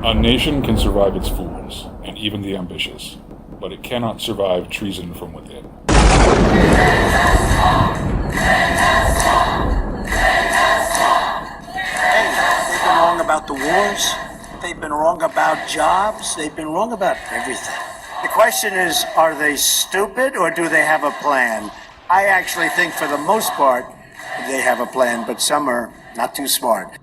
A nation can survive its fools, and even the ambitious, but it cannot survive treason from within. They've been wrong about the wars. They've been wrong about jobs. They've been wrong about everything. The question is, are they stupid or do they have a plan? I actually think for the most part, they have a plan, but some are not too smart.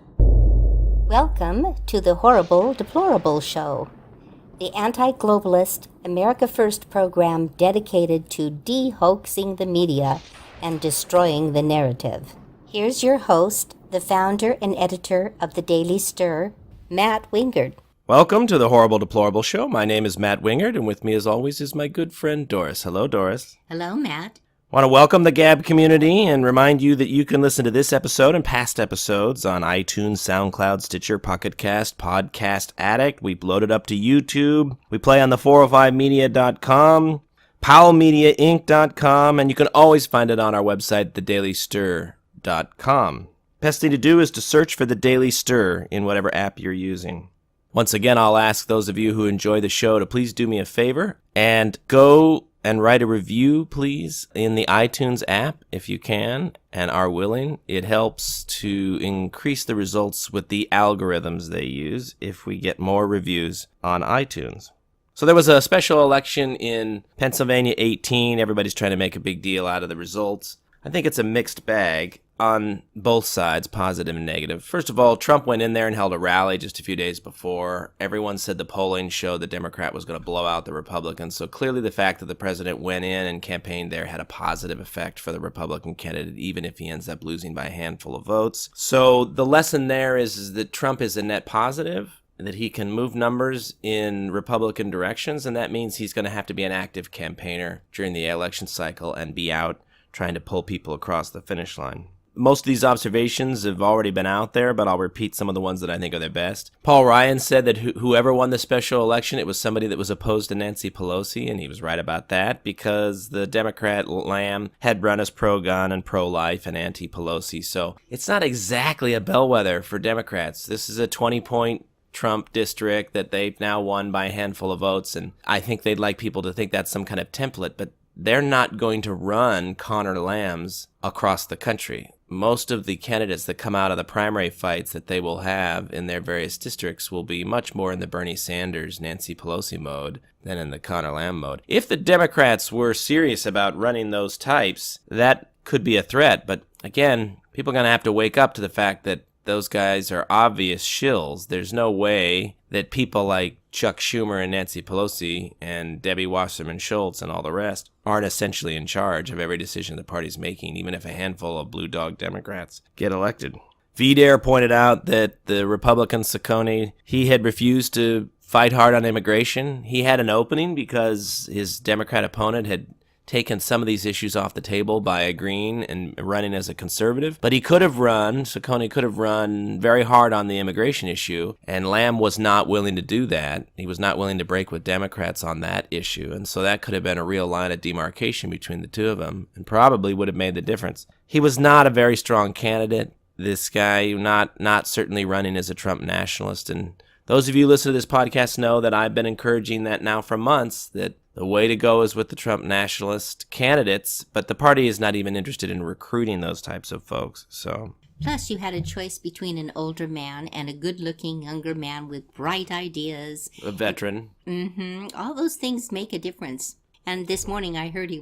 Welcome to the Horrible Deplorable Show, the anti-globalist America First program dedicated to dehoaxing the media and destroying the narrative. Here's your host, the founder and editor of the Daily Stir, Matt Wingard. Welcome to the Horrible Deplorable Show. My name is Matt Wingard, and with me as always is my good friend Doris. Hello, Doris. Hello, Matt. I want to welcome the Gab community and remind you that you can listen to this episode and past episodes on iTunes, SoundCloud, Stitcher, Pocket Cast, Podcast Addict. We've loaded up to YouTube. We play on the 405media.com, powellmediainc.com, and you can always find it on our website, thedailystir.com. Best thing to do is to search for The Daily Stir in whatever app you're using. Once again, I'll ask those of you who enjoy the show to please do me a favor and go and write a review, please, in the iTunes app if you can and are willing. It helps to increase the results with the algorithms they use if we get more reviews on iTunes. So there was a special election in Pennsylvania 18. Everybody's trying to make a big deal out of the results. I think it's a mixed bag on both sides, positive and negative. First of all, Trump went in there and held a rally just a few days before. Everyone said the polling showed the Democrat was going to blow out the Republicans. So clearly the fact that the president went in and campaigned there had a positive effect for the Republican candidate, even if he ends up losing by a handful of votes. So the lesson there is that Trump is a net positive, that he can move numbers in Republican directions, and that means he's going to have to be an active campaigner during the election cycle and be out trying to pull people across the finish line. Most of these observations have already been out there, but I'll repeat some of the ones that I think are the best. Paul Ryan said that whoever won the special election, it was somebody that was opposed to Nancy Pelosi, and he was right about that because the Democrat Lamb had run as pro-gun and pro-life and anti-Pelosi. So it's not exactly a bellwether for Democrats. This is a 20-point Trump district that they've now won by a handful of votes, and I think they'd like people to think that's some kind of template, but they're not going to run Connor Lambs across the country. Most of the candidates that come out of the primary fights that they will have in their various districts will be much more in the Bernie Sanders, Nancy Pelosi mode than in the Connor Lamb mode. If the Democrats were serious about running those types, that could be a threat. But again, people are going to have to wake up to the fact that those guys are obvious shills. There's no way that people like Chuck Schumer and Nancy Pelosi and Debbie Wasserman Schultz and all the rest aren't essentially in charge of every decision the party's making, even if a handful of blue dog Democrats get elected. VDare pointed out that the Republican Ciccone, he had refused to fight hard on immigration. He had an opening because his Democrat opponent had taken some of these issues off the table by agreeing and running as a conservative. But Ciccone could have run very hard on the immigration issue, and Lamb was not willing to do that. He was not willing to break with Democrats on that issue, and so that could have been a real line of demarcation between the two of them, and probably would have made the difference. He was not a very strong candidate, this guy, not certainly running as a Trump nationalist, and those of you who listen to this podcast know that I've been encouraging that now for months, that the way to go is with the Trump nationalist candidates, but the party is not even interested in recruiting those types of folks. So, Plus, you had a choice between an older man and a good-looking younger man with bright ideas. A veteran. All those things make a difference. And this morning I heard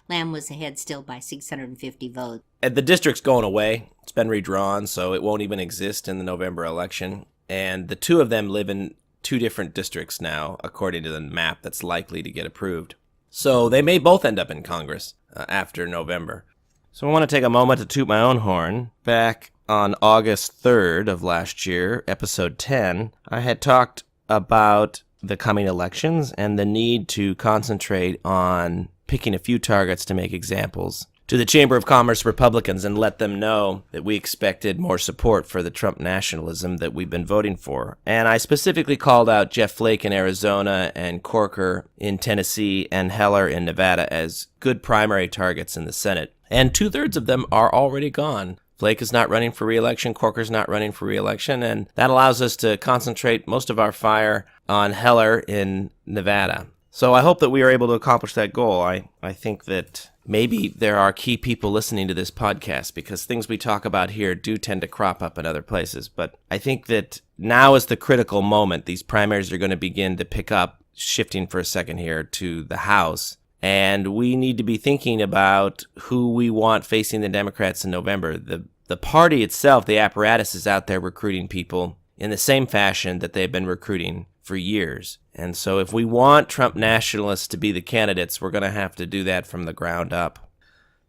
Lamb was ahead still by 650 votes. And the district's going away. It's been redrawn, so it won't even exist in the November election. And the two of them live in two different districts now, according to the map that's likely to get approved. So they may both end up in Congress after November. So I want to take a moment to toot my own horn. Back on August 3rd of last year, episode 10, I had talked about the coming elections and the need to concentrate on picking a few targets to make examples to the Chamber of Commerce Republicans and let them know that we expected more support for the Trump nationalism that we've been voting for. And I specifically called out Jeff Flake in Arizona and Corker in Tennessee and Heller in Nevada as good primary targets in the Senate. And 2/3 of them are already gone. Flake is not running for re-election, Corker's not running for re-election, and that allows us to concentrate most of our fire on Heller in Nevada. So I hope that we are able to accomplish that goal. I think that maybe there are key people listening to this podcast because things we talk about here do tend to crop up in other places. But I think that now is the critical moment. These primaries are going to begin to pick up, shifting for a second here to the House. And we need to be thinking about who we want facing the Democrats in November. The party itself, the apparatus, is out there recruiting people in the same fashion that they've been recruiting for years. And so if we want Trump nationalists to be the candidates, we're going to have to do that from the ground up.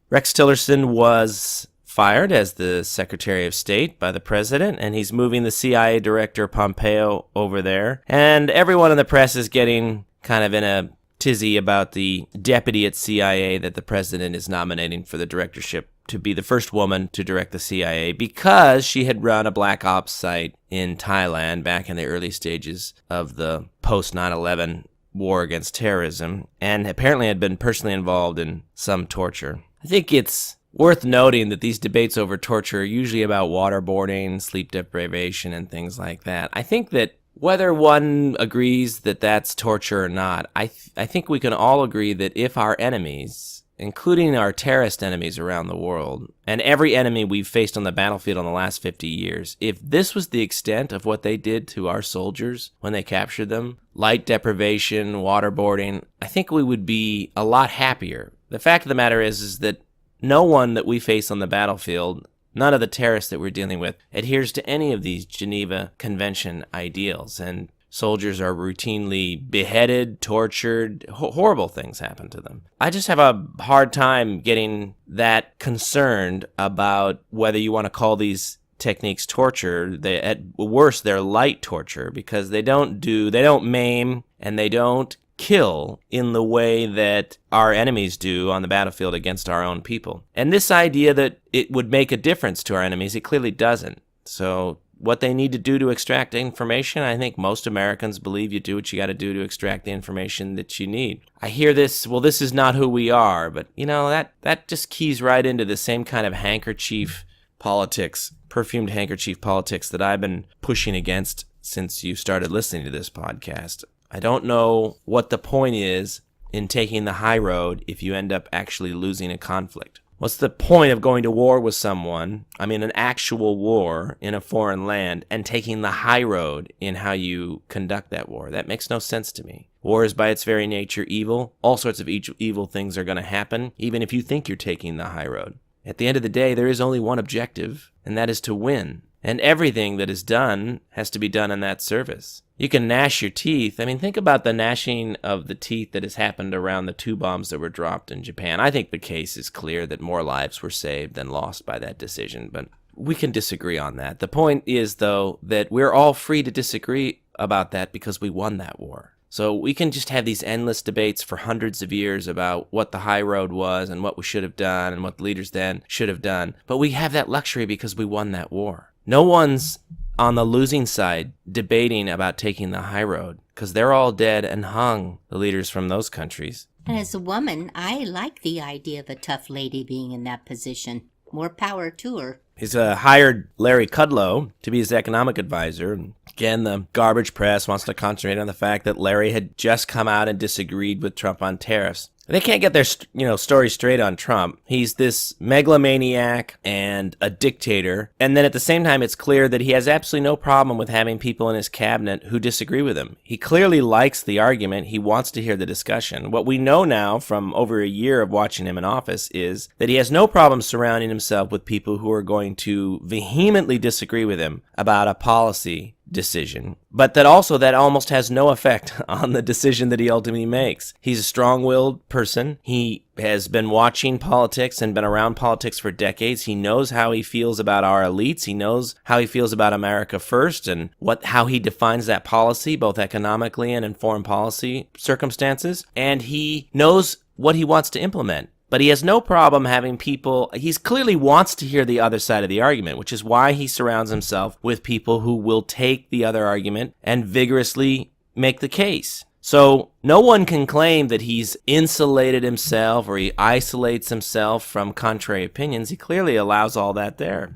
Rex Tillerson was fired as the Secretary of State by the president, and he's moving the CIA Director Pompeo over there. And everyone in the press is getting kind of in a tizzy about the deputy at CIA that the president is nominating for the directorship to be the first woman to direct the CIA because she had run a black ops site in Thailand back in the early stages of the post 9/11 war against terrorism and apparently had been personally involved in some torture. I think it's worth noting that these debates over torture are usually about waterboarding, sleep deprivation, and things like that. I think that whether one agrees that that's torture or not, I think we can all agree that if our enemies, including our terrorist enemies around the world, and every enemy we've faced on the battlefield in the last 50 years, if this was the extent of what they did to our soldiers when they captured them, light deprivation, waterboarding, I think we would be a lot happier. The fact of the matter is that no one that we face on the battlefield, none of the terrorists that we're dealing with, adheres to any of these Geneva Convention ideals, and soldiers are routinely beheaded, tortured, horrible things happen to them. I just have a hard time getting that concerned about whether you want to call these techniques torture. At worst, they're light torture because they don't maim, and they don't kill in the way that our enemies do on the battlefield against our own people. And this idea that it would make a difference to our enemies, it clearly doesn't. So what they need to do to extract information, I think most Americans believe you do what you got to do to extract the information that you need. I hear this, well, this is not who we are, but that just keys right into the same kind of handkerchief politics, perfumed handkerchief politics that I've been pushing against since you started listening to this podcast. I don't know what the point is in taking the high road if you end up actually losing a conflict. What's the point of going to war with someone, an actual war in a foreign land, and taking the high road in how you conduct that war? That makes no sense to me. War is by its very nature evil. All sorts of evil things are going to happen, even if you think you're taking the high road. At the end of the day, there is only one objective, and that is to win. And everything that is done has to be done in that service. You can gnash your teeth. Think about the gnashing of the teeth that has happened around the 2 bombs that were dropped in Japan. I think the case is clear that more lives were saved than lost by that decision, but we can disagree on that. The point is, though, that we're all free to disagree about that because we won that war. So we can just have these endless debates for hundreds of years about what the high road was and what we should have done and what the leaders then should have done. But we have that luxury because we won that war. No one's on the losing side debating about taking the high road because they're all dead and hung, the leaders from those countries. And as a woman, I like the idea of a tough lady being in that position. More power to her. He's hired Larry Kudlow to be his economic advisor. And again, the garbage press wants to concentrate on the fact that Larry had just come out and disagreed with Trump on tariffs. They can't get their story straight on Trump. He's this megalomaniac and a dictator. And then at the same time, it's clear that he has absolutely no problem with having people in his cabinet who disagree with him. He clearly likes the argument. He wants to hear the discussion. What we know now from over a year of watching him in office is that he has no problem surrounding himself with people who are going to vehemently disagree with him about a policy decision, but that almost has no effect on the decision that he ultimately makes. He's a strong-willed person. He has been watching politics and been around politics for decades. He knows how he feels about our elites. He knows how he feels about America first and how he defines that policy, both economically and in foreign policy circumstances. And he knows what he wants to implement. But he has no problem having people, he clearly wants to hear the other side of the argument, which is why he surrounds himself with people who will take the other argument and vigorously make the case. So no one can claim that he's insulated himself or he isolates himself from contrary opinions. He clearly allows all that there.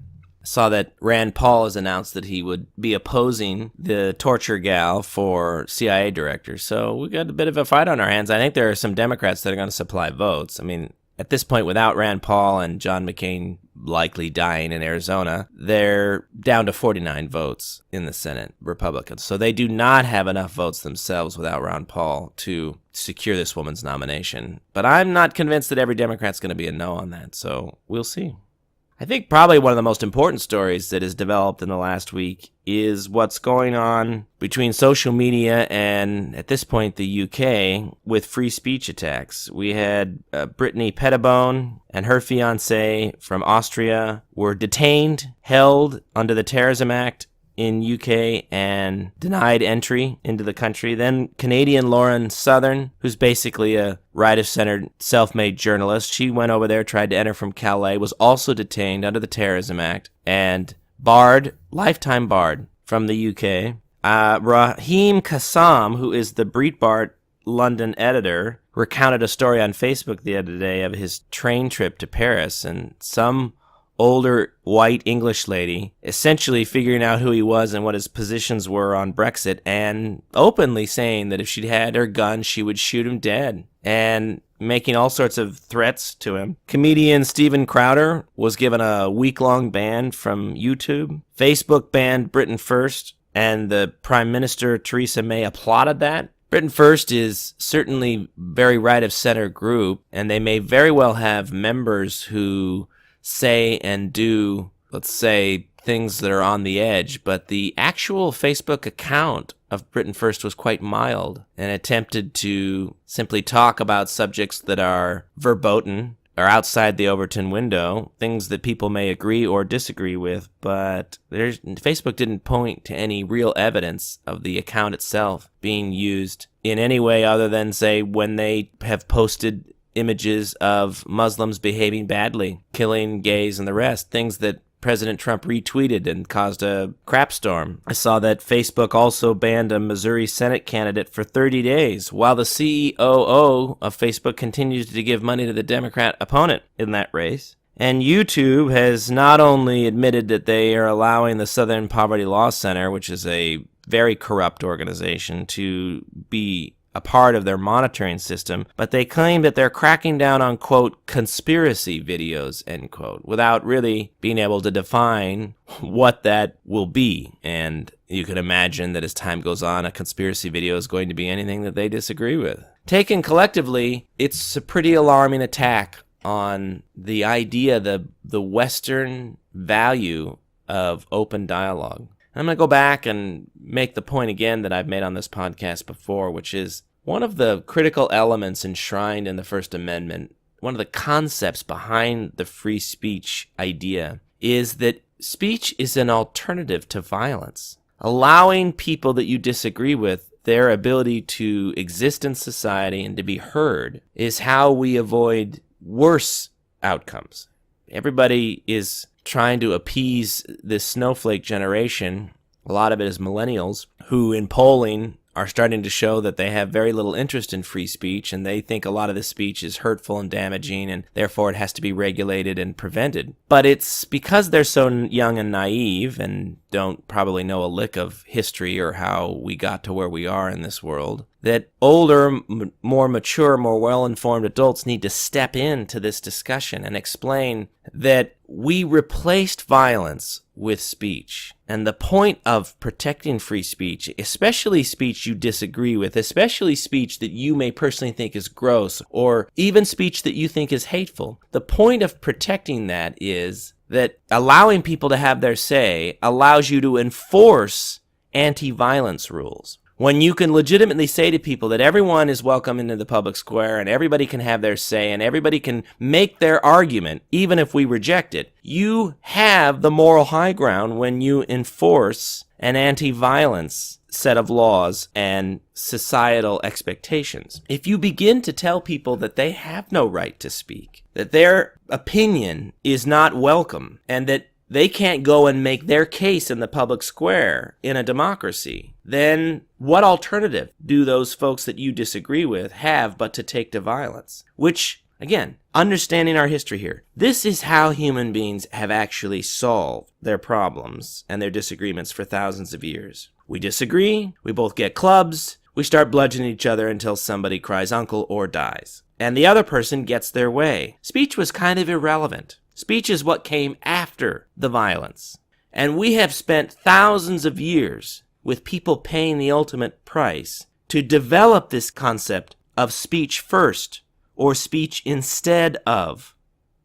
saw that Rand Paul has announced that he would be opposing the torture gal for CIA director. So we got a bit of a fight on our hands. I think there are some Democrats that are going to supply votes. I mean, at this point, without Rand Paul and John McCain likely dying in Arizona, they're down to 49 votes in the Senate, Republicans. So they do not have enough votes themselves without Rand Paul to secure this woman's nomination. But I'm not convinced that every Democrat's going to be a no on that, so we'll see. I think probably one of the most important stories that has developed in the last week is what's going on between social media and, at this point, the UK with free speech attacks. We had Brittany Pettibone and her fiancé from Austria were detained, held under the Terrorism Act in UK and denied entry into the country. Then Canadian Lauren Southern, who's basically a right-of-center self-made journalist, she went over there, tried to enter from Calais, was also detained under the Terrorism Act and barred, lifetime barred from the UK. Raheem Kassam, who is the Breitbart London editor, recounted a story on Facebook the other day of his train trip to Paris, and some older white English lady essentially figuring out who he was and what his positions were on Brexit, and openly saying that if she'd had her gun, she would shoot him dead, and making all sorts of threats to him. Comedian Steven Crowder was given a week-long ban from YouTube. Facebook banned Britain First, and the Prime Minister Theresa May applauded that. Britain First is certainly very right-of-center group, and they may very well have members who say and do, let's say, things that are on the edge, but the actual Facebook account of Britain First was quite mild and attempted to simply talk about subjects that are verboten or outside the Overton window, things that people may agree or disagree with, but Facebook didn't point to any real evidence of the account itself being used in any way other than, say, when they have posted images of Muslims behaving badly, killing gays and the rest, things that President Trump retweeted and caused a crap storm. I saw that Facebook also banned a Missouri Senate candidate for 30 days, while the COO of Facebook continues to give money to the Democrat opponent in that race. And YouTube has not only admitted that they are allowing the Southern Poverty Law Center, which is a very corrupt organization, to be a part of their monitoring system, but they claim that they're cracking down on, quote, conspiracy videos, end quote, without really being able to define what that will be. And you can imagine that as time goes on, a conspiracy video is going to be anything that they disagree with. Taken collectively, it's a pretty alarming attack on the idea, the Western value of open dialogue. I'm going to go back and make the point again that I've made on this podcast before, which is one of the critical elements enshrined in the First Amendment, one of the concepts behind the free speech idea, is that speech is an alternative to violence. Allowing people that you disagree with their ability to exist in society and to be heard is how we avoid worse outcomes. Everybody is trying to appease this snowflake generation. A lot of it is millennials who in polling are starting to show that they have very little interest in free speech, and they think a lot of this speech is hurtful and damaging, and therefore it has to be regulated and prevented. But it's because they're so young and naive and don't probably know a lick of history or how we got to where we are in this world, that older, more mature, more well-informed adults need to step into this discussion and explain that we replaced violence with speech. And the point of protecting free speech, especially speech you disagree with, especially speech that you may personally think is gross, or even speech that you think is hateful, the point of protecting that is that allowing people to have their say allows you to enforce anti-violence rules. When you can legitimately say to people that everyone is welcome into the public square and everybody can have their say and everybody can make their argument, even if we reject it, you have the moral high ground when you enforce an anti-violence set of laws and societal expectations. If you begin to tell people that they have no right to speak, that their opinion is not welcome, and that they can't go and make their case in the public square in a democracy, then what alternative do those folks that you disagree with have but to take to violence? Which Again, understanding our history here. This is how human beings have actually solved their problems and their disagreements for thousands of years. We disagree, we both get clubs, we start bludgeoning each other until somebody cries uncle or dies. And the other person gets their way. Speech was kind of irrelevant. Speech is what came after the violence. And we have spent thousands of years with people paying the ultimate price to develop this concept of speech first or speech instead of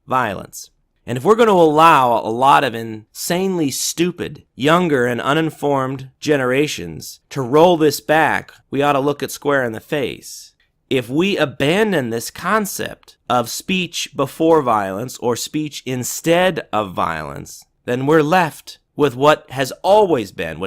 violence. And if we're going to allow a lot of insanely stupid, younger and uninformed generations to roll this back, we ought to look it square in the face. If we abandon this concept of speech before violence or speech instead of violence, then we're left with what has always been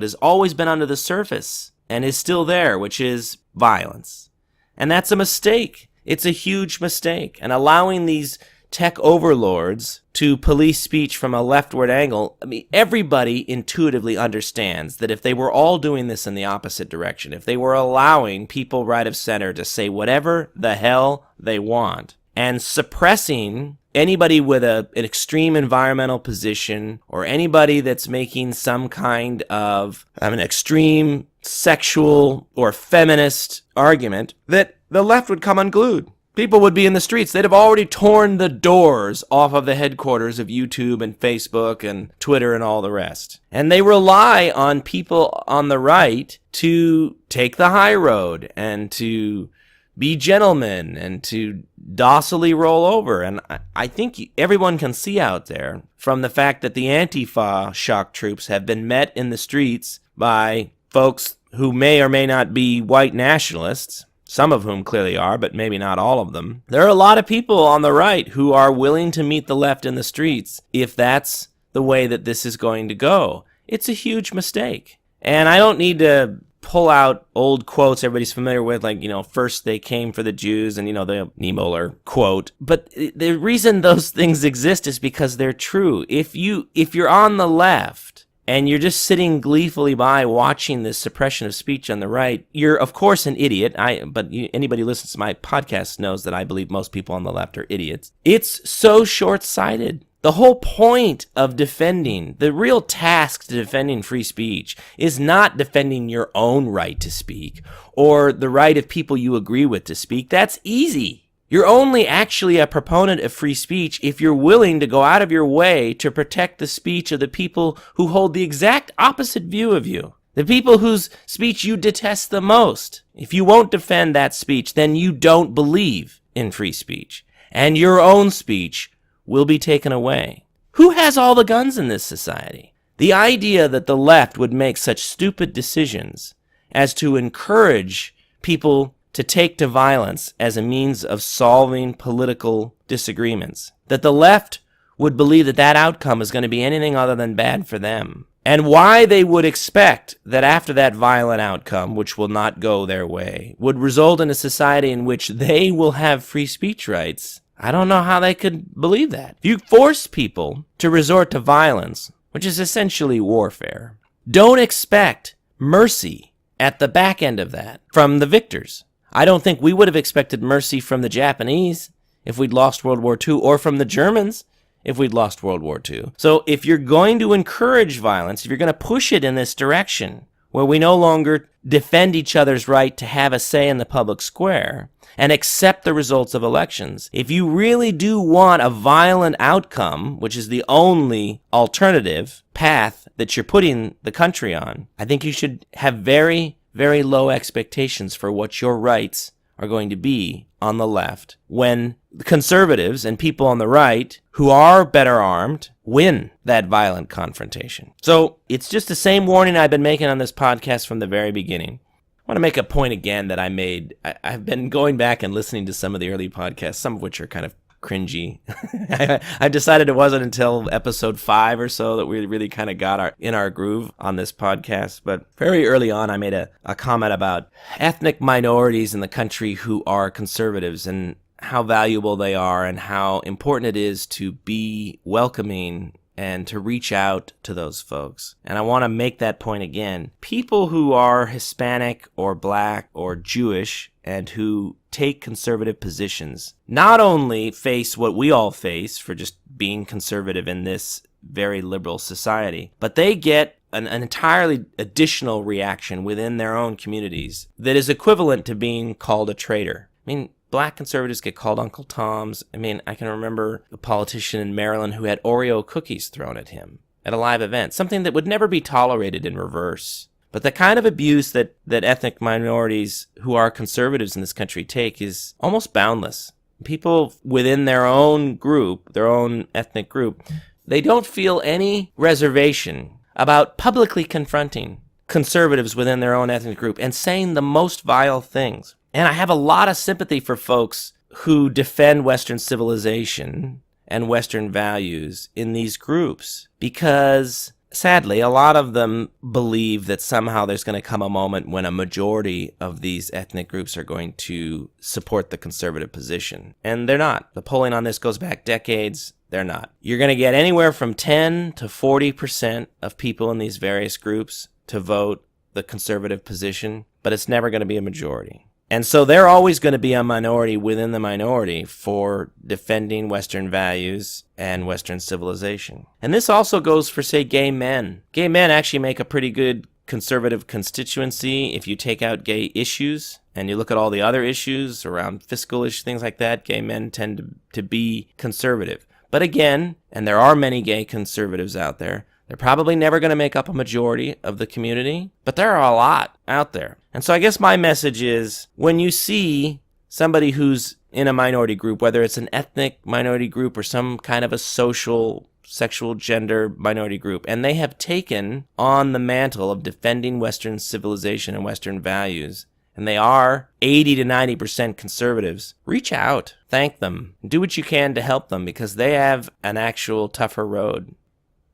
under the surface and is still there, which is violence. And that's a mistake. It's a huge mistake. And allowing these tech overlords to police speech from a leftward angle, I mean, everybody intuitively understands that if they were all doing this in the opposite direction, if they were allowing people right of center to say whatever the hell they want, and suppressing anybody with an extreme environmental position or anybody that's making some kind of an extreme sexual or feminist argument, that the left would come unglued. People would be in the streets. They'd have already torn the doors off of the headquarters of YouTube and Facebook and Twitter and all the rest. And they rely on people on the right to take the high road and to be gentlemen and to docilely roll over. And I think everyone can see out there from the fact that the Antifa shock troops have been met in the streets by folks who may or may not be white nationalists, some of whom clearly are, but maybe not all of them. There are a lot of people on the right who are willing to meet the left in the streets if that's the way that this is going to go. It's a huge mistake. And I don't need to pull out old quotes everybody's familiar with, like, first they came for the Jews and, the Niemöller quote. But the reason those things exist is because they're true. If you're on the left and you're just sitting gleefully by watching this suppression of speech on the right, you're, of course, an idiot. Anybody who listens to my podcast knows that I believe most people on the left are idiots. It's so short-sighted. The whole point of the real task to defending free speech is not defending your own right to speak or the right of people you agree with to speak. That's easy. You're only actually a proponent of free speech if you're willing to go out of your way to protect the speech of the people who hold the exact opposite view of you, the people whose speech you detest the most. If you won't defend that speech, then you don't believe in free speech, and your own speech will be taken away. Who has all the guns in this society? The idea that the left would make such stupid decisions as to encourage people to take to violence as a means of solving political disagreements, that the left would believe that that outcome is going to be anything other than bad for them, and why they would expect that after that violent outcome, which will not go their way, would result in a society in which they will have free speech rights, I don't know how they could believe that. If you force people to resort to violence, which is essentially warfare, don't expect mercy at the back end of that from the victors. I don't think we would have expected mercy from the Japanese if we'd lost World War II, or from the Germans if we'd lost World War II. So if you're going to encourage violence, if you're going to push it in this direction, where we no longer defend each other's right to have a say in the public square and accept the results of elections, if you really do want a violent outcome, which is the only alternative path that you're putting the country on, I think you should have very, very low expectations for what your rights are going to be on the left when conservatives and people on the right who are better armed win that violent confrontation. So it's just the same warning I've been making on this podcast from the very beginning. I want to make a point again that I made. I've been going back and listening to some of the early podcasts, some of which are kind of cringy. I decided it wasn't until episode 5 or so that we really kind of got in our groove on this podcast. But very early on, I made a comment about ethnic minorities in the country who are conservatives and how valuable they are and how important it is to be welcoming and to reach out to those folks. And I want to make that point again. People who are Hispanic or Black or Jewish and who take conservative positions not only face what we all face for just being conservative in this very liberal society, but they get an entirely additional reaction within their own communities that is equivalent to being called a traitor. I mean, black conservatives get called Uncle Toms. I mean, I can remember a politician in Maryland who had Oreo cookies thrown at him at a live event, something that would never be tolerated in reverse. But the kind of abuse that ethnic minorities who are conservatives in this country take is almost boundless. People within their own group, their own ethnic group, they don't feel any reservation about publicly confronting conservatives within their own ethnic group and saying the most vile things. And I have a lot of sympathy for folks who defend Western civilization and Western values in these groups, because sadly, a lot of them believe that somehow there's going to come a moment when a majority of these ethnic groups are going to support the conservative position. And they're not. The polling on this goes back decades. They're not. You're going to get anywhere from 10 to 40% of people in these various groups to vote the conservative position, but it's never going to be a majority. And so they're always going to be a minority within the minority for defending Western values and Western civilization. And this also goes for, say, gay men. Gay men actually make a pretty good conservative constituency if you take out gay issues and you look at all the other issues around fiscal issues, things like that. Gay men tend to be conservative. But again, and there are many gay conservatives out there, they're probably never going to make up a majority of the community, but there are a lot out there. And so I guess my message is, when you see somebody who's in a minority group, whether it's an ethnic minority group or some kind of a social, sexual, gender minority group, and they have taken on the mantle of defending Western civilization and Western values, and they are 80 to 90% conservatives, reach out, thank them, do what you can to help them, because they have an actual tougher road.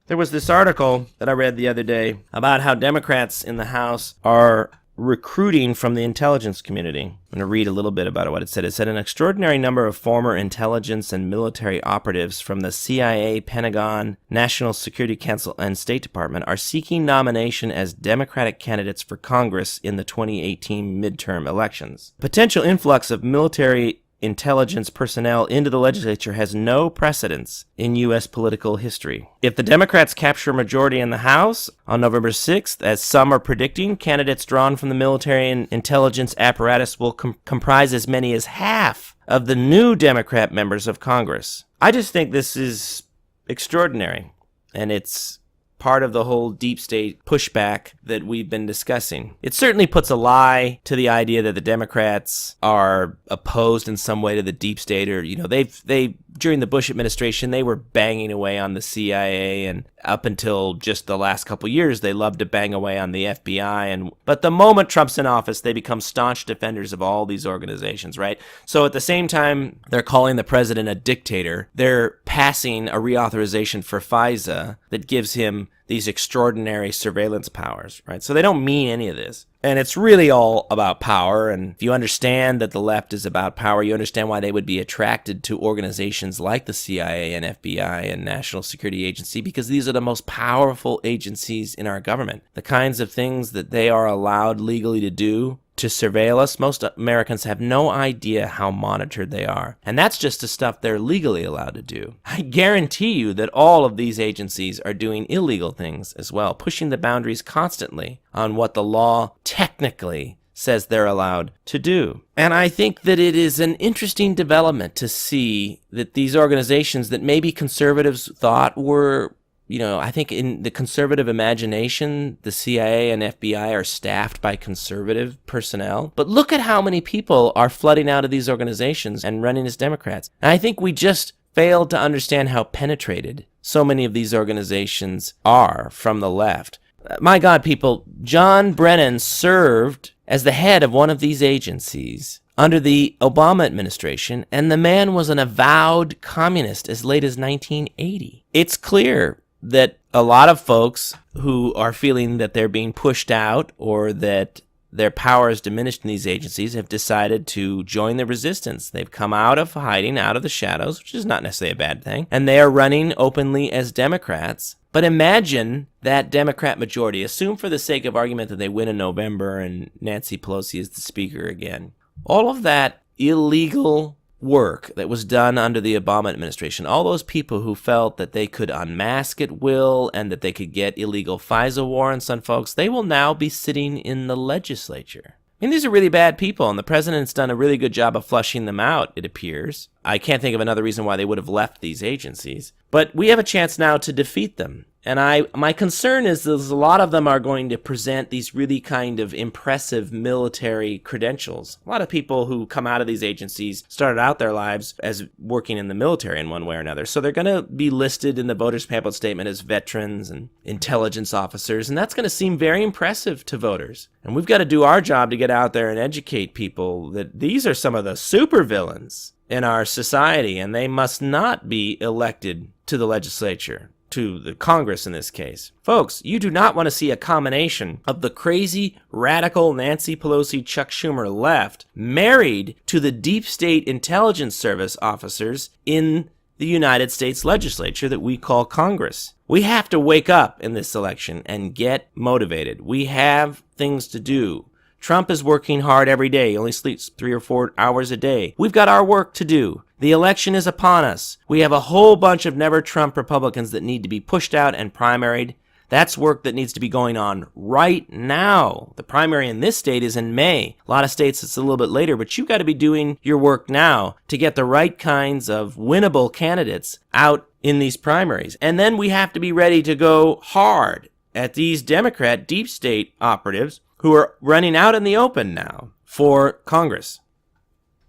There was this article that I read the other day about how Democrats in the House are recruiting from the intelligence community. I'm going to read a little bit about what it said. It said, an extraordinary number of former intelligence and military operatives from the CIA, Pentagon, National Security Council, and State Department are seeking nomination as Democratic candidates for Congress in the 2018 midterm elections. Potential influx of military intelligence personnel into the legislature has no precedence in U.S. political history. If the Democrats capture a majority in the House on November 6th, as some are predicting, candidates drawn from the military and intelligence apparatus will comprise as many as half of the new Democrat members of Congress. I just think this is extraordinary, and it's part of the whole deep state pushback that we've been discussing. It certainly puts a lie to the idea that the Democrats are opposed in some way to the deep state, or, you know, they during the Bush administration, they were banging away on the CIA, and up until just the last couple years, they loved to bang away on the FBI. But the moment Trump's in office, they become staunch defenders of all these organizations, right? So at the same time, they're calling the president a dictator. They're passing a reauthorization for FISA that gives him these extraordinary surveillance powers, right? So they don't mean any of this. And it's really all about power. And if you understand that the left is about power, you understand why they would be attracted to organizations like the CIA and FBI and National Security Agency, because these are the most powerful agencies in our government. The kinds of things that they are allowed legally to do to surveil us, most Americans have no idea how monitored they are. And that's just the stuff they're legally allowed to do. I guarantee you that all of these agencies are doing illegal things as well, pushing the boundaries constantly on what the law technically says they're allowed to do. And I think that it is an interesting development to see that these organizations that maybe conservatives thought were, you know, I think in the conservative imagination, the CIA and FBI are staffed by conservative personnel. But look at how many people are flooding out of these organizations and running as Democrats. And I think we just failed to understand how penetrated so many of these organizations are from the left. My God, people, John Brennan served as the head of one of these agencies under the Obama administration, and the man was an avowed communist as late as 1980. It's clear that a lot of folks who are feeling that they're being pushed out or that their power is diminished in these agencies have decided to join the resistance. They've come out of hiding, out of the shadows, which is not necessarily a bad thing, and they are running openly as Democrats. But imagine that Democrat majority. Assume for the sake of argument that they win in November and Nancy Pelosi is the speaker again. All of that illegal work that was done under the Obama administration, all those people who felt that they could unmask at will and that they could get illegal FISA warrants on folks, they will now be sitting in the legislature. I mean, these are really bad people, and the president's done a really good job of flushing them out, it appears. I can't think of another reason why they would have left these agencies. But we have a chance now to defeat them. And my concern is that a lot of them are going to present these really kind of impressive military credentials. A lot of people who come out of these agencies started out their lives as working in the military in one way or another. So they're going to be listed in the voters' pamphlet statement as veterans and intelligence officers, and that's going to seem very impressive to voters. And we've got to do our job to get out there and educate people that these are some of the supervillains in our society, and they must not be elected to the legislature, to the Congress in this case. Folks, you do not want to see a combination of the crazy, radical Nancy Pelosi, Chuck Schumer left married to the deep state intelligence service officers in the United States legislature that we call Congress. We have to wake up in this election and get motivated. We have things to do. Trump is working hard every day. He only sleeps 3 or 4 hours a day. We've got our work to do. The election is upon us. We have a whole bunch of never Trump Republicans that need to be pushed out and primaried. That's work that needs to be going on right now. The primary in this state is in May. A lot of states it's a little bit later, but you've got to be doing your work now to get the right kinds of winnable candidates out in these primaries. And then we have to be ready to go hard at these Democrat deep state operatives who are running out in the open now for Congress.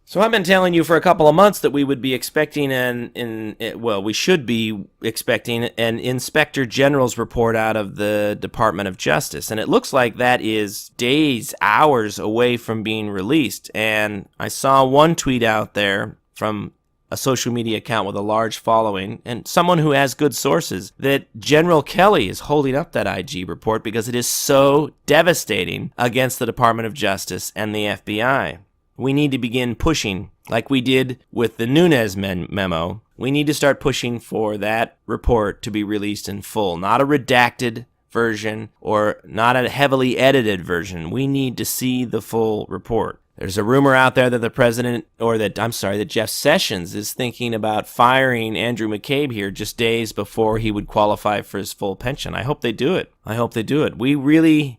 So I've been telling you for a couple of months that we would be expecting we should be expecting an Inspector General's report out of the Department of Justice. And it looks like that is days, hours away from being released. And I saw one tweet out there from a social media account with a large following, and someone who has good sources, that General Kelly is holding up that IG report because it is so devastating against the Department of Justice and the FBI. We need to begin pushing, like we did with the Nunes memo. We need to start pushing for that report to be released in full, not a redacted version or not a heavily edited version. We need to see the full report. There's a rumor out there that that Jeff Sessions is thinking about firing Andrew McCabe here just days before he would qualify for his full pension. I hope they do it.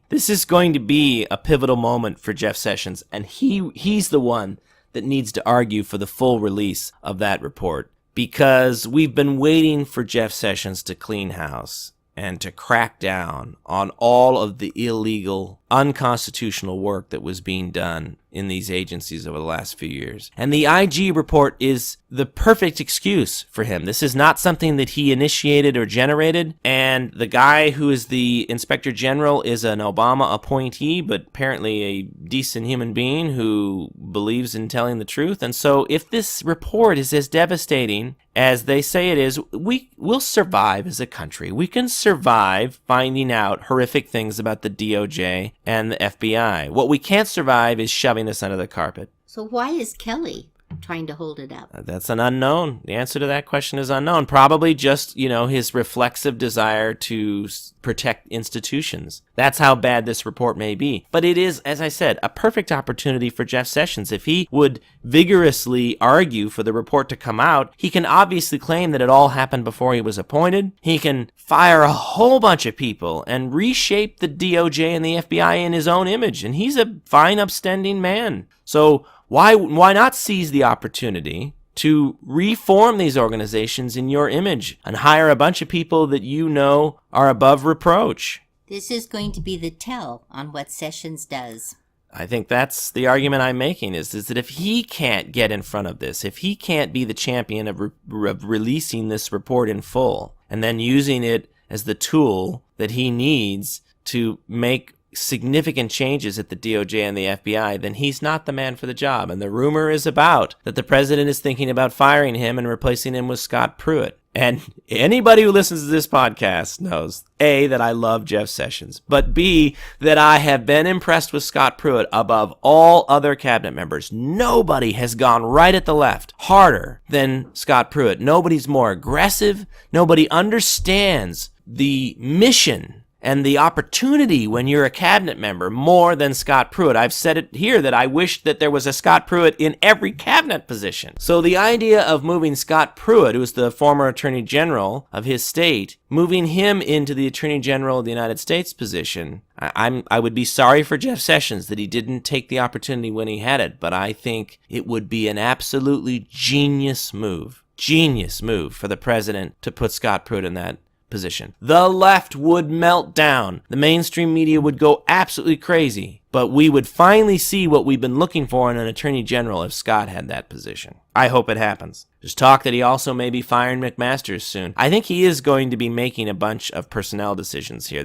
This is going to be a pivotal moment for Jeff Sessions, and he's the one that needs to argue for the full release of that report, because we've been waiting for Jeff Sessions to clean house and to crack down on all of the illegal, unconstitutional work that was being done in these agencies over the last few years. And the IG report is the perfect excuse for him. This is not something that he initiated or generated, and the guy who is the Inspector General is an Obama appointee, but apparently a decent human being who believes in telling the truth. And so if this report is as devastating as they say it is, we'll survive as a country. We can survive finding out horrific things about the DOJ and the FBI. What we can't survive is shoving this under the carpet. So why is Kelly trying to hold it up? That's an unknown. The answer to that question is unknown. Probably just, his reflexive desire to protect institutions. That's how bad this report may be. But it is, as I said, a perfect opportunity for Jeff Sessions. If he would vigorously argue for the report to come out, he can obviously claim that it all happened before he was appointed. He can fire a whole bunch of people and reshape the DOJ and the FBI in his own image. And he's a fine, upstanding man. So why not seize the opportunity to reform these organizations in your image and hire a bunch of people that you know are above reproach? This is going to be the tell on what Sessions does. I think that's the argument I'm making, is that if he can't get in front of this, if he can't be the champion of releasing this report in full and then using it as the tool that he needs to make significant changes at the DOJ and the FBI, then he's not the man for the job. And the rumor is about that the president is thinking about firing him and replacing him with Scott Pruitt. And anybody who listens to this podcast knows, A, that I love Jeff Sessions, but B, that I have been impressed with Scott Pruitt above all other cabinet members. Nobody has gone right at the left harder than Scott Pruitt. Nobody's more aggressive. Nobody understands the mission and the opportunity when you're a cabinet member more than Scott Pruitt. I've said it here that I wish that there was a Scott Pruitt in every cabinet position. So the idea of moving Scott Pruitt, who was the former Attorney General of his state, moving him into the Attorney General of the United States position, I would be sorry for Jeff Sessions that he didn't take the opportunity when he had it, but I think it would be an absolutely genius move for the president to put Scott Pruitt in that position. The left would melt down. The mainstream media would go absolutely crazy. But we would finally see what we've been looking for in an attorney general if Scott had that position. I hope it happens. There's talk that he also may be firing McMaster soon. I think he is going to be making a bunch of personnel decisions here.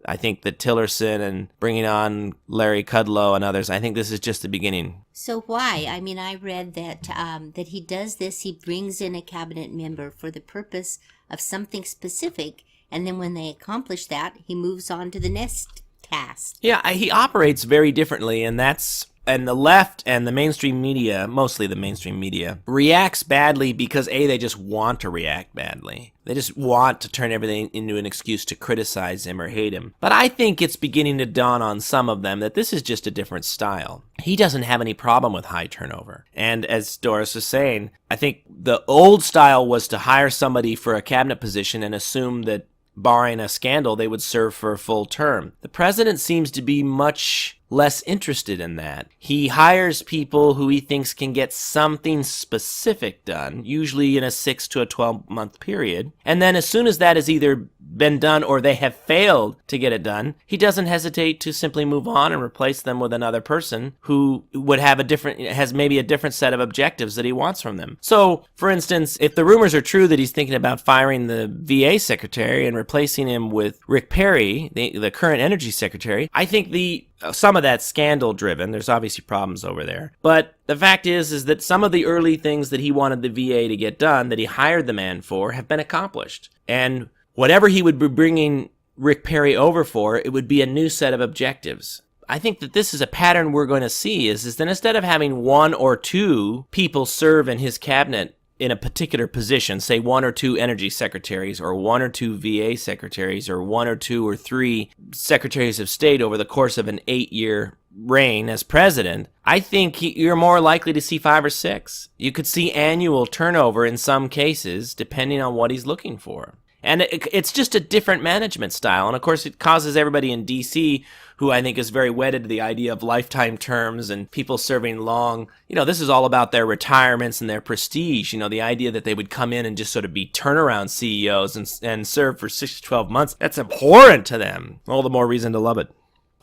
I think that Tillerson and bringing on Larry Kudlow and others, I think this is just the beginning. So why? I mean, I read that that he does this. He brings in a cabinet member for the purpose of something specific, and then when they accomplish that, he moves on to the next task. Yeah, he operates very differently, and the left and the mainstream media, mostly the mainstream media, reacts badly because they just want to react badly. They just want to turn everything into an excuse to criticize him or hate him. But I think it's beginning to dawn on some of them that this is just a different style. He doesn't have any problem with high turnover. And as Doris was saying, I think the old style was to hire somebody for a cabinet position and assume that barring a scandal, they would serve for a full term. The president seems to be much less interested in that. He hires people who he thinks can get something specific done, usually in a 6 to a 12-month period. And then as soon as that has either been done or they have failed to get it done, he doesn't hesitate to simply move on and replace them with another person who would have has maybe a different set of objectives that he wants from them. So, for instance, if the rumors are true that he's thinking about firing the VA secretary and replacing him with Rick Perry, the current energy secretary, I think some of that's scandal driven. There's obviously problems over there. But the fact is that some of the early things that he wanted the VA to get done, that he hired the man for, have been accomplished. And whatever he would be bringing Rick Perry over for, it would be a new set of objectives. I think that this is a pattern we're going to see is that instead of having one or two people serve in his cabinet in a particular position, say 1 or 2 energy secretaries or 1 or 2 VA secretaries or 1 or 2 or 3 secretaries of state over the course of an 8-year reign as president, I think you're more likely to see 5 or 6. You could see annual turnover in some cases, depending on what he's looking for. And it's just a different management style. And of course, it causes everybody in D.C., who I think is very wedded to the idea of lifetime terms and people serving long. This is all about their retirements and their prestige. The idea that they would come in and just sort of be turnaround CEOs and serve for 6 to 12 months, that's abhorrent to them. All the more reason to love it.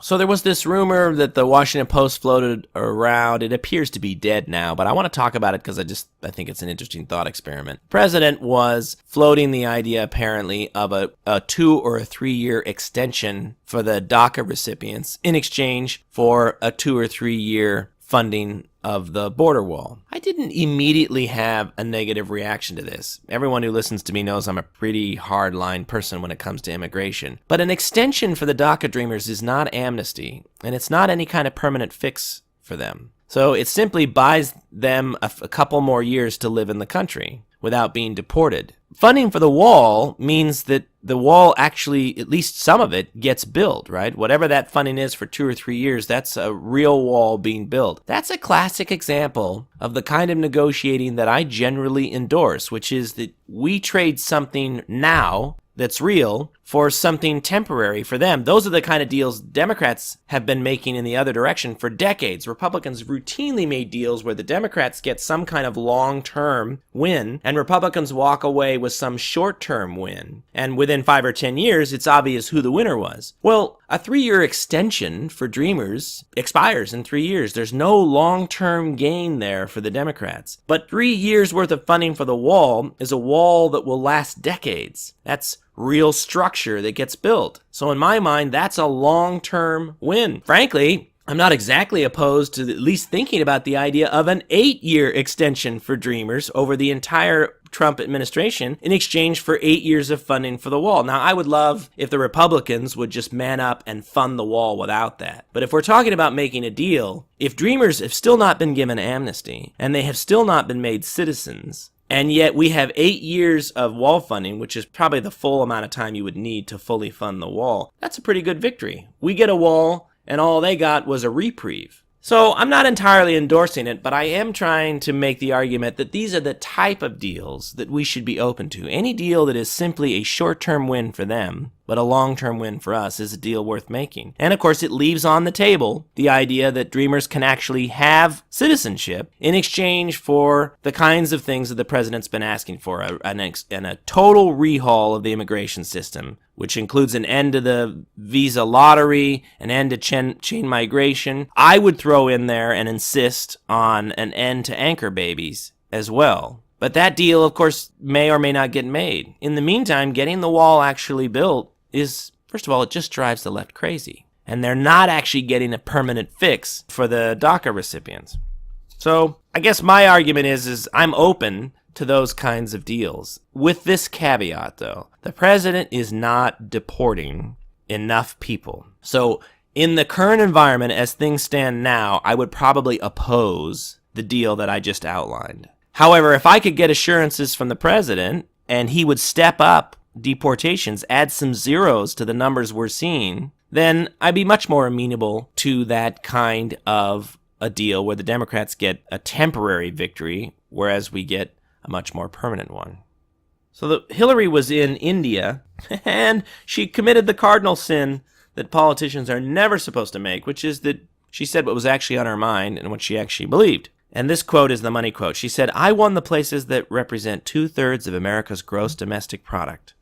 So there was this rumor that the Washington Post floated around. It appears to be dead now, but I want to talk about it because I think it's an interesting thought experiment. The president was floating the idea, apparently, of a 2 or a 3 year extension for the DACA recipients in exchange for a 2 or 3 year funding of the border wall. I didn't immediately have a negative reaction to this. Everyone who listens to me knows I'm a pretty hardline person when it comes to immigration. But an extension for the DACA dreamers is not amnesty, and it's not any kind of permanent fix for them. So it simply buys them a couple more years to live in the country without being deported. Funding for the wall means that the wall actually, at least some of it, gets built, right? Whatever that funding is for 2 or 3 years, that's a real wall being built. That's a classic example of the kind of negotiating that I generally endorse, which is that we trade something now that's real for something temporary for them. Those are the kind of deals Democrats have been making in the other direction for decades. Republicans routinely made deals where the Democrats get some kind of long-term win and Republicans walk away with some short-term win. And within 5 or 10 years, it's obvious who the winner was. Well, a 3-year extension for Dreamers expires in 3 years. There's no long-term gain there for the Democrats. But 3 years worth of funding for the wall is a wall that will last decades. That's real structure that gets built. So in my mind, that's a long-term win. Frankly, I'm not exactly opposed to at least thinking about the idea of an 8-year extension for Dreamers over the entire Trump administration in exchange for 8 years of funding for the wall. Now, I would love if the Republicans would just man up and fund the wall without that. But if we're talking about making a deal, if Dreamers have still not been given amnesty and they have still not been made citizens, And yet we have 8 years of wall funding, which is probably the full amount of time you would need to fully fund the wall. That's a pretty good victory. We get a wall, and all they got was a reprieve. So I'm not entirely endorsing it, but I am trying to make the argument that these are the type of deals that we should be open to. Any deal that is simply a short-term win for them, but a long-term win for us, is a deal worth making. And of course, it leaves on the table the idea that dreamers can actually have citizenship in exchange for the kinds of things that the president's been asking for, and a total rehaul of the immigration system, which includes an end to the visa lottery, an end to chain migration. I would throw in there and insist on an end to anchor babies as well. But that deal, of course, may or may not get made. In the meantime, getting the wall actually built is, first of all, it just drives the left crazy. And they're not actually getting a permanent fix for the DACA recipients. So I guess my argument is I'm open to those kinds of deals. With this caveat, though, the president is not deporting enough people. So in the current environment, as things stand now, I would probably oppose the deal that I just outlined. However, if I could get assurances from the president and he would step up deportations, add some zeros to the numbers we're seeing, then I'd be much more amenable to that kind of a deal where the Democrats get a temporary victory, whereas we get a much more permanent one. So Hillary was in India, and she committed the cardinal sin that politicians are never supposed to make, which is that she said what was actually on her mind and what she actually believed. And this quote is the money quote. She said, "I won the places that represent 2/3 of America's gross domestic product.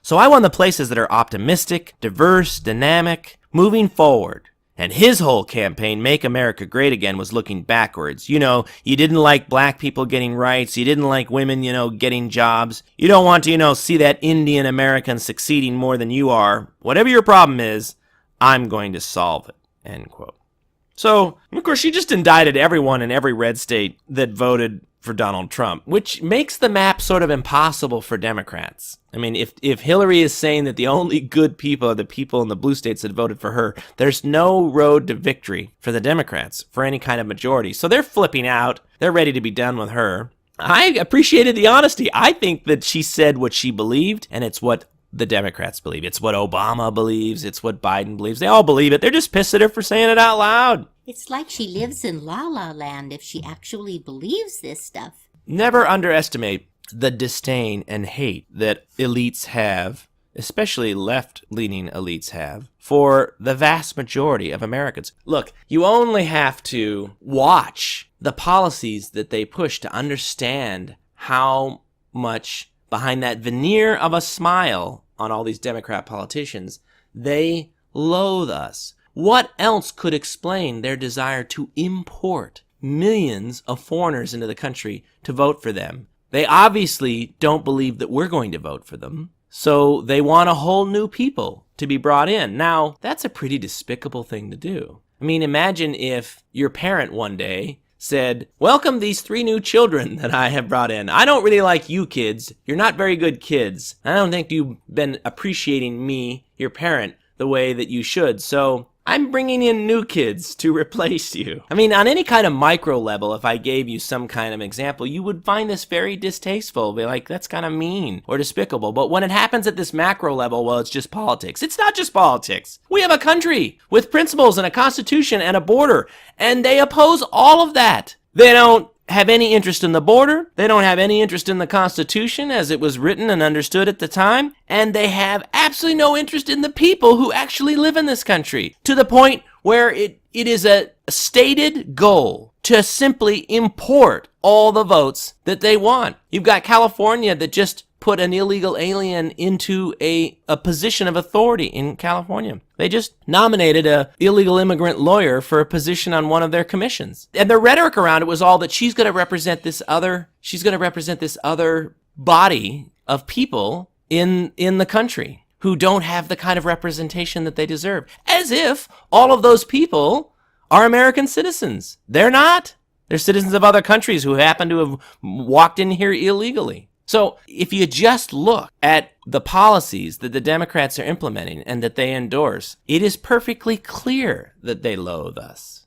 So I won the places that are optimistic, diverse, dynamic, moving forward. And his whole campaign, Make America Great Again, was looking backwards. You didn't like black people getting rights. You didn't like women, getting jobs. You don't want to, see that Indian American succeeding more than you are. Whatever your problem is, I'm going to solve it," end quote. So, of course, she just indicted everyone in every red state that voted for Donald Trump, which makes the map sort of impossible for Democrats. I mean, if Hillary is saying that the only good people are the people in the blue states that voted for her, there's no road to victory for the Democrats for any kind of majority. So they're flipping out. They're ready to be done with her. I appreciated the honesty. I think that she said what she believed, and it's what the Democrats believe. It's what Obama believes. It's what Biden believes. They all believe it. They're just pissed at her for saying it out loud. It's like she lives in La La Land if she actually believes this stuff. Never underestimate the disdain and hate that elites have, especially left-leaning elites have, for the vast majority of Americans. Look, you only have to watch the policies that they push to understand how much behind that veneer of a smile on all these Democrat politicians, they loathe us. What else could explain their desire to import millions of foreigners into the country to vote for them? They obviously don't believe that we're going to vote for them, so they want a whole new people to be brought in. Now, that's a pretty despicable thing to do. I mean, imagine if your parent one day said, "Welcome these 3 new children that I have brought in. I don't really like you kids. You're not very good kids. I don't think you've been appreciating me, your parent, the way that you should. So I'm bringing in new kids to replace you." I mean, on any kind of micro level, if I gave you some kind of example, you would find this very distasteful. Be like, that's kind of mean or despicable. But when it happens at this macro level, well, it's just politics. It's not just politics. We have a country with principles and a constitution and a border, and they oppose all of that. They don't have any interest in the border. They don't have any interest in the Constitution as it was written and understood at the time. And they have absolutely no interest in the people who actually live in this country, to the point where it is a stated goal to simply import all the votes that they want. You've got California that just put an illegal alien into a position of authority in California. They just nominated a illegal immigrant lawyer for a position on one of their commissions. And the rhetoric around it was all that she's going to represent this other body of people in the country who don't have the kind of representation that they deserve. As if all of those people are American citizens. They're not. They're citizens of other countries who happen to have walked in here illegally. So if you just look at the policies that the Democrats are implementing and that they endorse, it is perfectly clear that they loathe us.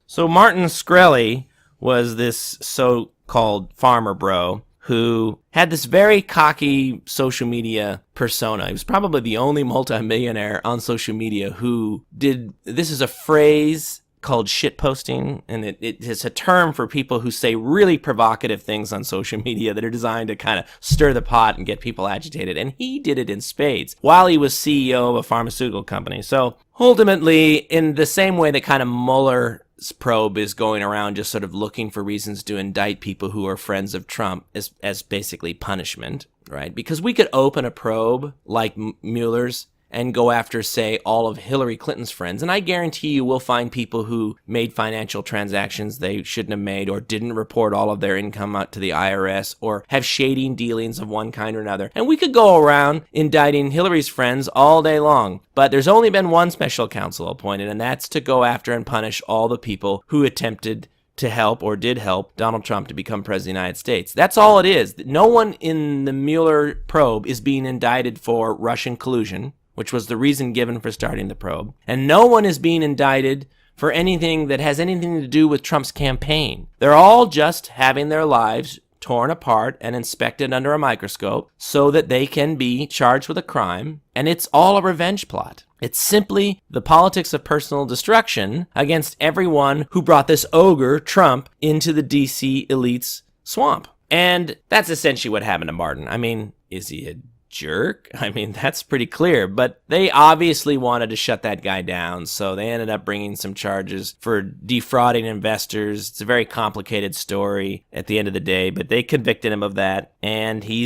So Martin Shkreli was this so-called farmer bro who had this very cocky social media persona. He was probably the only multimillionaire on social media who did, this is a phrase called shitposting, and it is a term for people who say really provocative things on social media that are designed to kind of stir the pot and get people agitated. And he did it in spades while he was CEO of a pharmaceutical company. So ultimately, in the same way that kind of Mueller's probe is going around just sort of looking for reasons to indict people who are friends of Trump as basically punishment, right? Because we could open a probe like Mueller's and go after, say, all of Hillary Clinton's friends. And I guarantee you we'll find people who made financial transactions they shouldn't have made, or didn't report all of their income out to the IRS, or have shading dealings of one kind or another. And we could go around indicting Hillary's friends all day long. But there's only been one special counsel appointed, and that's to go after and punish all the people who attempted to help or did help Donald Trump to become president of the United States. That's all it is. No one in the Mueller probe is being indicted for Russian collusion, which was the reason given for starting the probe. And no one is being indicted for anything that has anything to do with Trump's campaign. They're all just having their lives torn apart and inspected under a microscope so that they can be charged with a crime. And it's all a revenge plot. It's simply the politics of personal destruction against everyone who brought this ogre, Trump, into the DC elite's swamp. And that's essentially what happened to Martin. I mean, is he a jerk? I mean, that's pretty clear, but they obviously wanted to shut that guy down, so they ended up bringing some charges for defrauding investors. It's a very complicated story at the end of the day, but they convicted him of that, and he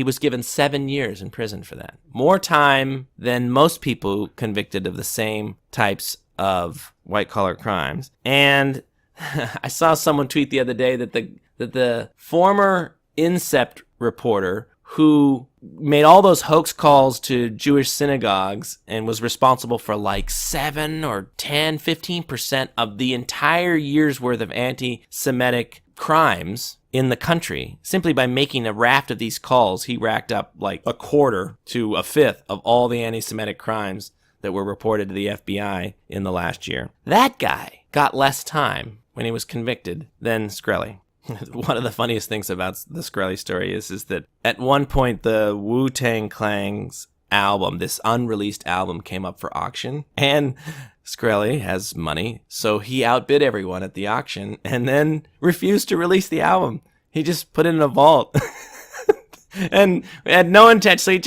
was given 7 years in prison for that. More time than most people convicted of the same types of white-collar crimes. And I saw someone tweet the other day that the former Incept reporter who made all those hoax calls to Jewish synagogues and was responsible for like 7 or 10, 15% of the entire year's worth of anti-Semitic crimes in the country. Simply by making a raft of these calls, he racked up like a quarter to a fifth of all the anti-Semitic crimes that were reported to the FBI in the last year. That guy got less time when he was convicted than Shkreli. One of the funniest things about the Shkreli story is that at one point the Wu-Tang Clan's album, this unreleased album, came up for auction, and Shkreli has money, so he outbid everyone at the auction and then refused to release the album. He just put it in a vault. And had no intention,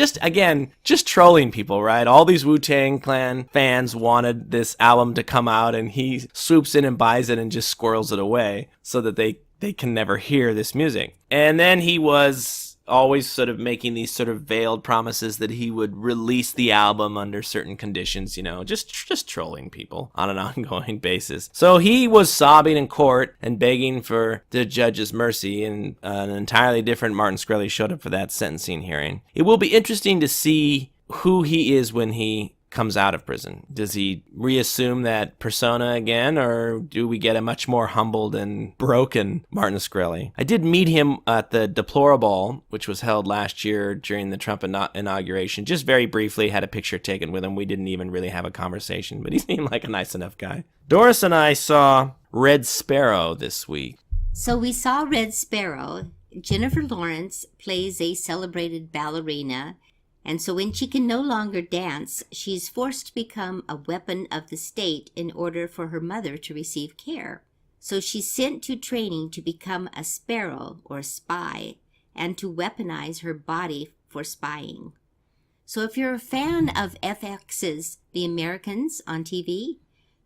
just trolling people, right? All these Wu-Tang Clan fans wanted this album to come out, and he swoops in and buys it and just squirrels it away so that they can never hear this music. And then he was always sort of making these sort of veiled promises that he would release the album under certain conditions, just trolling people on an ongoing basis. So he was sobbing in court and begging for the judge's mercy, and an entirely different Martin Shkreli showed up for that sentencing hearing. It will be interesting to see who he is when he comes out of prison. Does he reassume that persona again, or do we get a much more humbled and broken Martin Shkreli? I did meet him at the Deplorable, which was held last year during the Trump inauguration. Just very briefly, had a picture taken with him. We didn't even really have a conversation, but he seemed like a nice enough guy. Doris and I saw Red Sparrow this week. So we saw Red Sparrow. Jennifer Lawrence plays a celebrated ballerina, and so when she can no longer dance, she's forced to become a weapon of the state in order for her mother to receive care. So she's sent to training to become a sparrow or spy and to weaponize her body for spying. So if you're a fan of FX's The Americans on TV,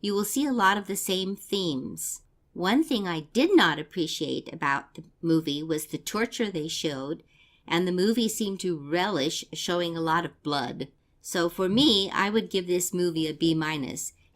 you will see a lot of the same themes. One thing I did not appreciate about the movie was the torture they showed, and the movie seemed to relish showing a lot of blood. So for me, I would give this movie a B-,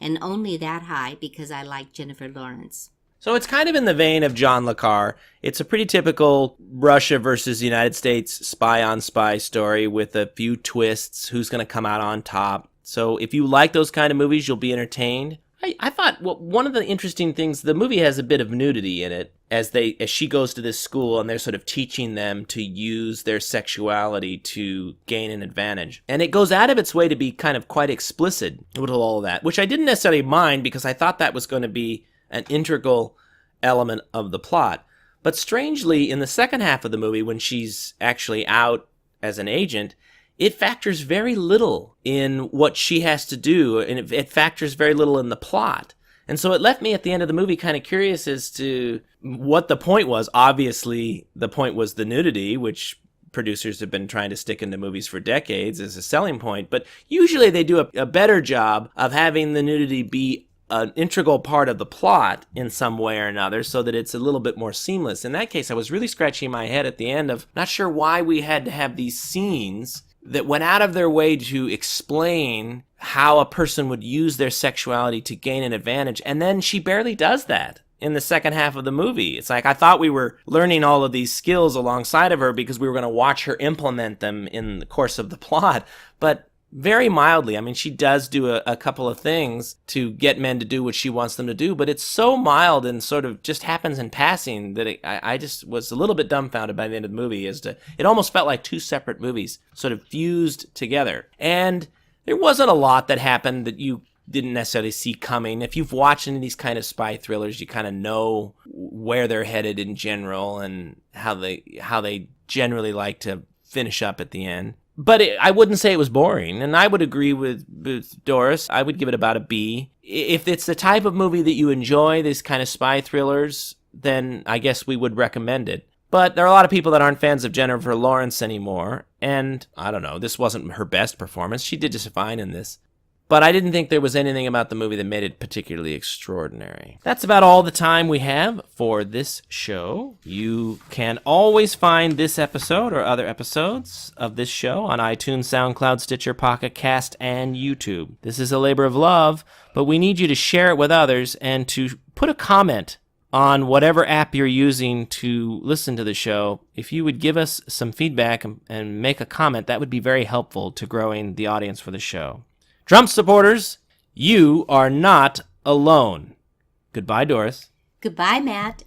and only that high because I like Jennifer Lawrence. So it's kind of in the vein of John le Carre. It's a pretty typical Russia versus the United States spy-on-spy story with a few twists, who's going to come out on top. So if you like those kind of movies, you'll be entertained. I thought one of the interesting things, the movie has a bit of nudity in it as she goes to this school and they're sort of teaching them to use their sexuality to gain an advantage. And it goes out of its way to be kind of quite explicit with all of that, which I didn't necessarily mind because I thought that was going to be an integral element of the plot. But strangely, in the second half of the movie, when she's actually out as an agent, it factors very little in what she has to do, and it factors very little in the plot. And so it left me at the end of the movie kind of curious as to what the point was. Obviously, the point was the nudity, which producers have been trying to stick into movies for decades as a selling point. But usually they do a better job of having the nudity be an integral part of the plot in some way or another so that it's a little bit more seamless. In that case, I was really scratching my head at the end of not sure why we had to have these scenes that went out of their way to explain how a person would use their sexuality to gain an advantage. And then she barely does that in the second half of the movie. It's like I thought we were learning all of these skills alongside of her because we were going to watch her implement them in the course of the plot. But very mildly. I mean, she does do a couple of things to get men to do what she wants them to do, but it's so mild and sort of just happens in passing that I just was a little bit dumbfounded by the end of the movie as to, it almost felt like two separate movies sort of fused together. And there wasn't a lot that happened that you didn't necessarily see coming. If you've watched any of these kind of spy thrillers, you kind of know where they're headed in general and how they generally like to finish up at the end. But I wouldn't say it was boring, and I would agree with Doris. I would give it about a B. If it's the type of movie that you enjoy, these kind of spy thrillers, then I guess we would recommend it. But there are a lot of people that aren't fans of Jennifer Lawrence anymore, and I don't know, this wasn't her best performance. She did just fine in this. But I didn't think there was anything about the movie that made it particularly extraordinary. That's about all the time we have for this show. You can always find this episode or other episodes of this show on iTunes, SoundCloud, Stitcher, Pocket Cast, and YouTube. This is a labor of love, but we need you to share it with others and to put a comment on whatever app you're using to listen to the show. If you would give us some feedback and make a comment, that would be very helpful to growing the audience for the show. Trump supporters, you are not alone. Goodbye, Doris. Goodbye, Matt.